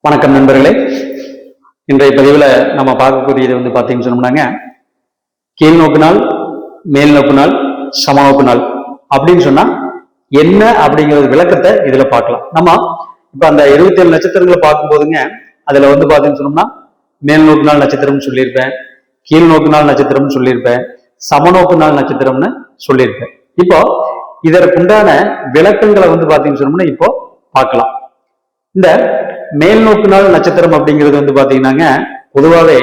வணக்கம் நண்பர்களே. இன்றைய பதிவில் நம்ம பார்க்கக்கூடியது பார்த்தீங்கன்னு சொன்னோம்னாங்க, கீழ் நோக்கு நாள், மேல் நோக்கு நாள், சமநோக்கு நாள் அப்படின்னு சொன்னா என்ன அப்படிங்கிறது விளக்கத்தை இதுல பார்க்கலாம். நம்ம இப்ப அந்த 27 நட்சத்திரங்களை பார்க்கும் போதுங்க, அதுல பார்த்தீங்கன்னு சொன்னோம்னா மேல் நோக்கு நாள் நட்சத்திரம்னு சொல்லியிருப்பேன், கீழ் நோக்கு நாள் நட்சத்திரம்னு சொல்லியிருப்பேன், சமநோக்கு நாள் நட்சத்திரம்னு சொல்லியிருப்பேன். இப்போ இதற்குண்டான விளக்கங்களை பார்த்தீங்கன்னு சொன்னோம்னா இப்போ பார்க்கலாம். இந்த மேல் நோக்கு நாள் நட்சத்திரம் அப்படிங்கிறது பாத்தீங்கன்னாங்க, பொதுவாகவே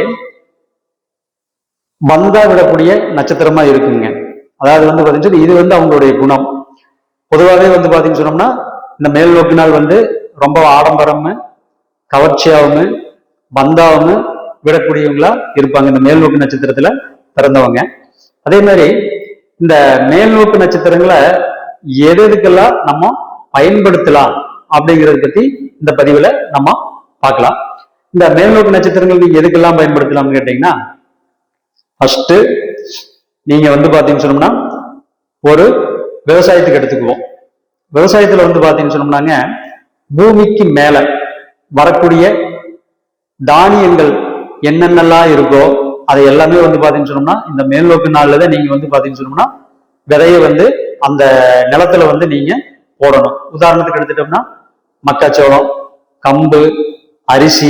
பந்தா விடக்கூடிய நட்சத்திரமா இருக்குங்க. அதாவது பாத்தீங்கன்னா இது அவங்களுடைய குணம். பொதுவாகவே பாத்தீங்கன்னு சொன்னோம்னா இந்த மேல் நோக்கு நாள் ரொம்ப ஆடம்பரம், கவர்ச்சியாவும், பந்தாவும் விடக்கூடியவங்களா இருப்பாங்க இந்த மேல் நோக்கு நட்சத்திரத்துல பிறந்தவங்க. அதே மாதிரி இந்த மேல் நோக்கு நட்சத்திரங்களை எதுக்கெல்லாம் நம்ம பயன்படுத்தலாம் அப்படிங்கறத பத்தி இந்த பதிவுல நம்ம பார்க்கலாம். இந்த மேல்நோக்கு நட்சத்திரங்கள் நீங்க எதுக்கெல்லாம் பயன்படுத்தலாம்னு கேட்டீங்கன்னா, ஃபர்ஸ்ட் நீங்க பாத்தீங்கன்னு சொன்னோம்னா ஒரு விவசாயத்துக்கு எடுத்துக்குவோம். விவசாயத்துல பாத்தீங்கன்னு சொன்னோம்னாங்க, பூமிக்கு மேல வரக்கூடிய தானியங்கள் என்னென்னலாம் இருக்கோ அதை எல்லாமே பாத்தீங்கன்னு சொன்னோம்னா இந்த மேல்நோக்கு நாள்லதான் நீங்க பாத்தீங்கன்னு சொன்னோம்னா விதைய அந்த நிலத்துல நீங்க போடணும். உதாரணத்துக்கு எடுத்துட்டோம்னா மக்காச்சோளம், கம்பு, அரிசி,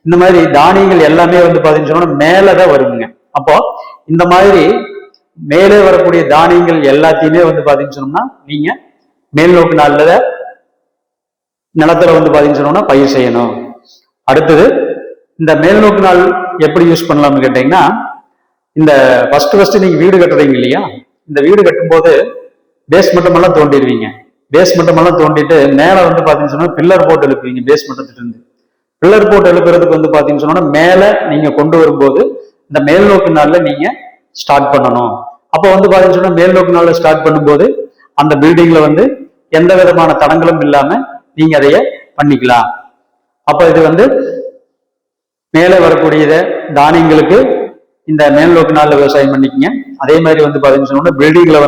இந்த மாதிரி தானியங்கள் எல்லாமே பாத்தீங்கன்னா மேலதான் வருங்க. அப்போ இந்த மாதிரி மேலே வரக்கூடிய தானியங்கள் எல்லாத்தையுமே பாத்தீங்கன்னு சொன்னோம்னா நீங்க மேல் நோக்கு நாள்ல நிலத்துல பாத்தீங்கன்னு சொன்னோம்னா பயிர் செய்யணும். அடுத்தது இந்த மேல் நோக்கு நாள் எப்படி யூஸ் பண்ணலாம்னு கேட்டீங்கன்னா, இந்த ஃபர்ஸ்ட் நீங்க வீடு கட்டுறீங்க இல்லையா, இந்த வீடு கட்டும்போது பேஸ்மெண்ட் எல்லாம் தோண்டிடுவீங்க. பேஸ்மெண்ட் எல்லாம் தோண்டிட்டு மேல பாத்தீங்கன்னு சொன்னா பில்லர் போட்டு எழுப்புவீங்க. பேஸ்மெண்ட் இருந்து பில்லர் போட்டு எழுப்புறதுக்கு பாத்தீங்கன்னு சொன்னா மேல நீங்க கொண்டு வரும்போது இந்த மேல் நோக்கு நாள்ல நீங்க ஸ்டார்ட் பண்ணணும். அப்ப பாத்தீங்கன்னு சொன்னா மேல் நோக்கு நாள்ல ஸ்டார்ட் பண்ணும்போது அந்த பில்டிங்ல எந்த விதமான தடங்களும் இல்லாம நீங்க அதைய பண்ணிக்கலாம். அப்ப இது மேலே வரக்கூடியத தானியங்களுக்கு இந்த மேல் நோக்கு நாள்ல விவசாயம் பண்ணிக்கங்க. அதே மாதிரி பாத்தீங்கன்னு சொன்னா பில்டிங்ல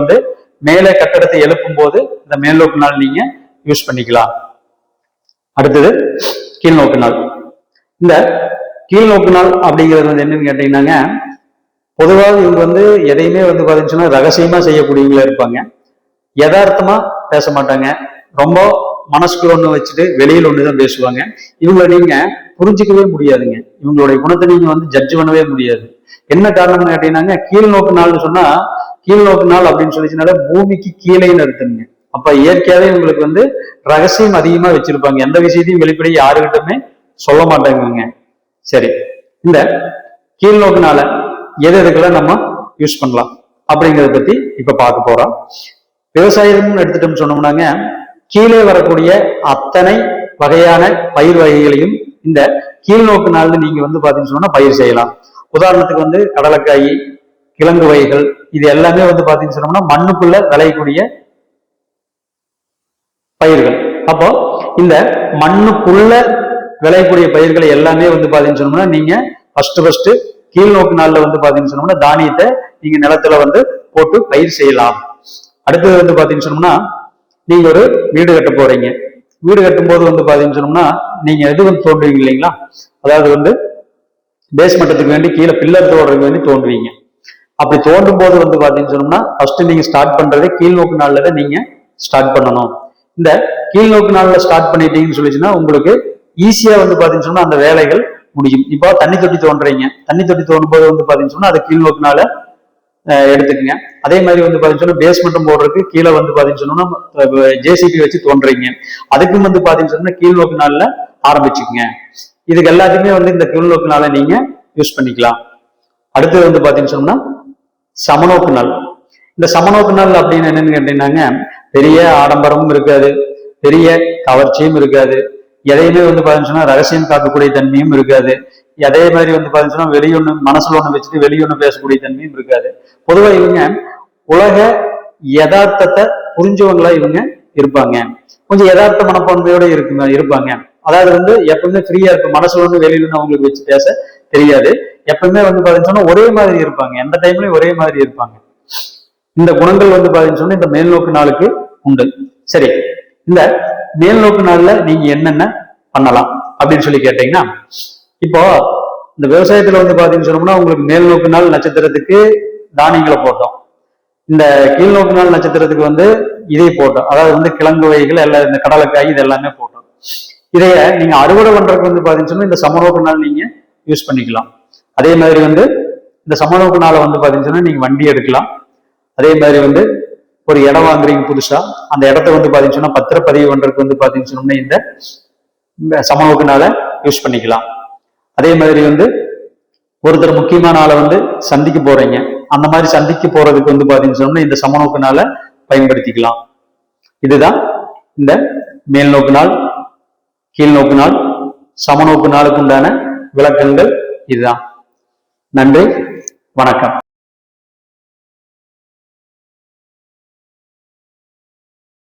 மேலே கட்டடத்தை எழுப்பும் போது இந்த மேல் நோக்கு நாள் நீங்க யூஸ் பண்ணிக்கலாம். அடுத்தது கீழ் நோக்கு நாள். இந்த கீழ் நோக்கு நாள் அப்படிங்கிறது என்னன்னு கேட்டீங்கன்னாங்க, பொதுவாக இவங்க எதையுமே பாத்தீங்கன்னா ரகசியமா செய்யக்கூடியவங்களா இருப்பாங்க. யதார்த்தமா பேச மாட்டாங்க. ரொம்ப மனசுக்கு ஒண்ணு வச்சுட்டு வெளியில ஒண்ணுதான் பேசுவாங்க. இவங்களை நீங்க புரிஞ்சிக்கவே முடியாதுங்க. இவங்களுடைய குணத்தை நீங்க ஜட்ஜ் பண்ணவே முடியாது. என்ன காரணம்னு கேட்டீங்கன்னாங்க, கீழ் நோக்கு நாள்னு சொன்னா கீழ் நோக்கு நாள் அப்படின்னு சொல்லிச்சுனால பூமிக்கு கீழேன்னு அர்த்தங்க. அப்ப இயற்கையாவே உங்களுக்கு ரகசியம் அதிகமா வச்சிருப்பாங்க. எந்த விஷயத்தையும் வெளிப்படையா யாருக்கிட்டுமே சொல்ல மாட்டாங்க. சரி, இந்த கீழ் நோக்கு நாள எதுக்கெல்லாம் நம்ம யூஸ் பண்ணலாம் அப்படிங்கிறத பத்தி இப்ப பார்க்க போறோம். விவசாயம் எடுத்துட்டோம்னு சொன்னோம்னாங்க, கீழே வரக்கூடிய அத்தனை வகையான பயிர் வகைகளையும் இந்த கீழ் நோக்கு நாள்ல நீங்க பாத்தீங்கன்னு சொன்னா பயிர் செய்யலாம். உதாரணத்துக்கு கடலைக்காய், கிழங்கு வகைகள், இது எல்லாமே பாத்தீங்கன்னு சொன்னோம்னா மண்ணுக்குள்ள விளையக்கூடிய பயிர்கள். அப்போ இந்த மண்ணுக்குள்ள விளையக்கூடிய பயிர்களை எல்லாமே பாத்தீங்கன்னு சொன்னோம்னா நீங்க ஃபர்ஸ்ட் கீழ் நோக்கு நாள்ல பாத்தீங்கன்னு சொன்னோம்னா தானியத்தை நீங்க நிலத்துல போட்டு பயிர் செய்யலாம். அடுத்தது பாத்தீங்கன்னு சொன்னோம்னா நீங்க ஒரு வீடு கட்ட போறீங்க. வீடு கட்டும் போது பாத்தீங்கன்னு சொன்னோம்னா நீங்க எது தோன்றுவீங்க இல்லைங்களா, அதாவது பேஸ்மெண்டத்துக்கு வேண்டி கீழே பில்லர் தோடுறதுக்கு வேண்டி தோன்றுவீங்க. அப்படி தோண்டும் போது பாத்தீங்கன்னு சொன்னோம்னா ஃபர்ஸ்ட் நீங்க ஸ்டார்ட் பண்றதே கீழ் நோக்கு நாள்ல தான் நீங்க ஸ்டார்ட் பண்ணணும். இந்த கீழ் நோக்கு நாள்ல ஸ்டார்ட் பண்ணிட்டீங்கன்னு சொல்லிச்சுன்னா உங்களுக்கு ஈஸியா பாத்தீங்கன்னு சொன்னா அந்த வேலைகள் முடியும். இப்போ தண்ணி தொட்டி தோன்றீங்க. தண்ணி தொட்டி தோண்டும் போது பாத்தீங்கன்னு சொன்னா அதை கீழ் நோக்கு நாள எடுத்துக்கங்க. அதே மாதிரி பாத்தீங்கன்னு சொன்னா பேஸ்மெண்ட்டும் போடுறதுக்கு கீழே பாத்தீங்கன்னு சொன்னா ஜேசிபி வச்சு தோன்றீங்க. அதுக்கும் பாத்தீங்கன்னு சொன்னா கீழ் நோக்கு நாள்ல ஆரம்பிச்சுக்குங்க. இதுக்கு எல்லாத்தையுமே இந்த கீழ் நோக்கு நாளை நீங்க யூஸ் பண்ணிக்கலாம். அடுத்தது பாத்தீங்கன்னு சொன்னா சமநோக்கு நாள். இந்த சமநோக்கு நாள் அப்படின்னு என்னன்னு கேட்டீங்கன்னாங்க, பெரிய ஆடம்பரமும் இருக்காது, பெரிய கவர்ச்சியும் இருக்காது, எதையுமே பாத்தீங்கன்னு சொன்னா ரகசியம் காக்கக்கூடிய தன்மையும் இருக்காது. அதே மாதிரி பாத்தீங்கன்னு சொன்னா வெளியொன்னு மனசுல ஒண்ணு வச்சுட்டு வெளியொன்னு பேசக்கூடிய தன்மையும் இருக்காது. பொதுவா இவங்க உலக யதார்த்தத்தை புரிஞ்சவங்களா இவங்க இருப்பாங்க. கொஞ்சம் யதார்த்த மனப்பான்மையோட இருப்பாங்க. அதாவது எப்பவுமே ஃப்ரீயா இருக்கும். மனசுல ஒண்ணு வெளியில ஒண்ணு அவங்களுக்கு வச்சு பேச தெரியாது. எப்பவுமே பாத்தீங்கன்னு சொன்னா ஒரே மாதிரி இருப்பாங்க. எந்த டைம்லயும் ஒரே மாதிரி இருப்பாங்க. இந்த குணங்கள் பாத்தீங்கன்னு சொன்னா இந்த மேல் நோக்கு நாளுக்கு உண்டு. சரி, இந்த மேல் நோக்கு நாள்ல நீங்க என்னென்ன பண்ணலாம் அப்படின்னு சொல்லி கேட்டீங்கன்னா, இப்போ இந்த விவசாயத்துல வந்து பாத்தீங்கன்னு சொன்னோம்னா உங்களுக்கு மேல் நோக்கு நாள் நட்சத்திரத்துக்கு தானியங்களை போட்டோம், இந்த கீழ் நோக்கு நாள் நட்சத்திரத்துக்கு வந்து இதை போட்டோம், அதாவது வந்து கிழங்கு வகைகள் எல்லாம், இந்த கடலைக்காய் இது எல்லாமே போட்டோம். இதைய நீங்க அறுவடை பண்றதுக்கு வந்து பாத்தீங்கன்னு சொன்னா இந்த சமநோக்கு நாள் நீங்க யூஸ் பண்ணிக்கலாம். அதே மாதிரி வந்து இந்த சமநோக்கு நாளை வந்து பாத்தீங்கன்னு சொன்னா நீங்க வண்டி எடுக்கலாம். அதே மாதிரி வந்து ஒரு இடம் வாங்குறீங்க புதுசா, அந்த இடத்த வந்து பாத்தீங்கன்னு சொன்னா பத்திரப்பதிவு பண்றதுக்கு வந்து பாத்தீங்கன்னு சொன்னோம்னா இந்த சமநோக்கு நாளை யூஸ் பண்ணிக்கலாம். அதே மாதிரி வந்து ஒருத்தர் முக்கியமான ஆளை வந்து சந்திக்க போறீங்க, அந்த மாதிரி சந்திக்க போறதுக்கு வந்து பாத்தீங்கன்னு சொன்னோம்னா இந்த சமநோக்கு நாளை பயன்படுத்திக்கலாம். இதுதான் இந்த மேல் நோக்கு நாள், கீழ் நோக்கு நாள், சமநோக்கு நாளுக்கு உண்டான விளக்கங்கள் இதுதான். நன்றி, வணக்கம்.